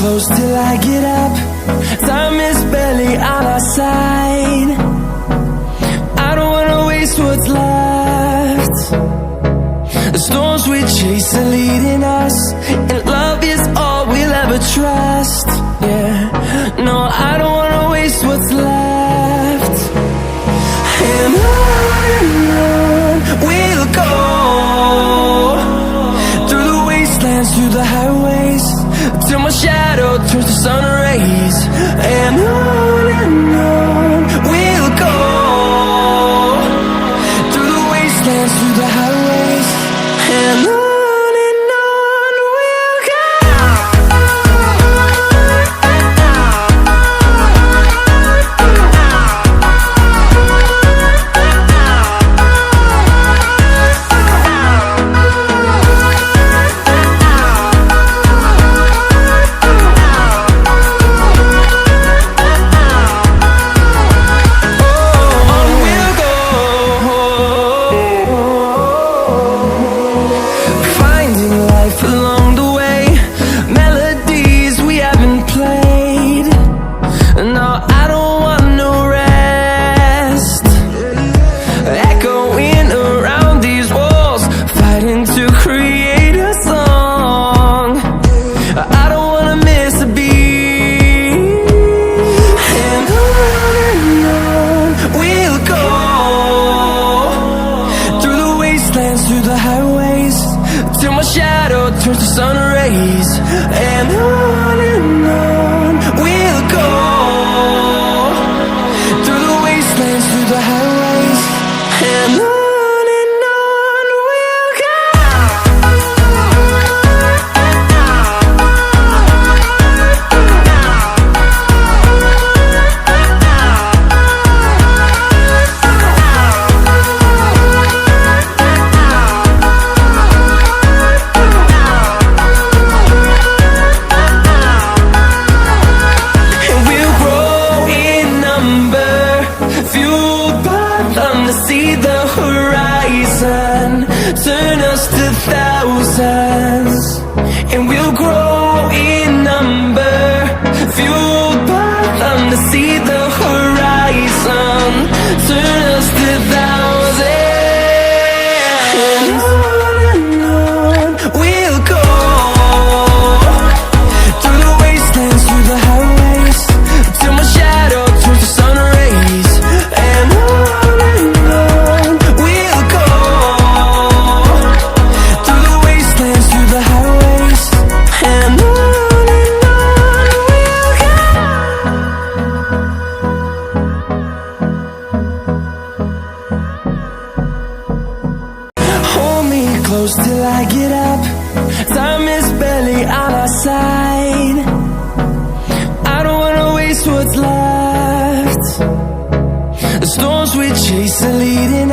close till I get up. Time is barely on our side. I don't wanna waste what's left. The storms we chase are leading us, and love is all we'll ever trust. Yeah, no, I don't wanna waste what's left. And on we'll go, through the wastelands, through the highways, till my shadow turns to sun rays. And on we'll go, through the wastelands, through the highways, and on we'll go. Through the highways, till my shadow turns to sun rays. And on we'll go, through the wastelands, through the highways, and on we'll go. See the horizon turn us to thousands, and we'll grow in number, fueled by them. To see the horizon turn us to thousands, and on we'll go, through the wastelands, through the highways, till my shadow turns to sun rays. And close till I get up. Time is barely on our side. I don't wanna waste what's left. The storms we chase are leading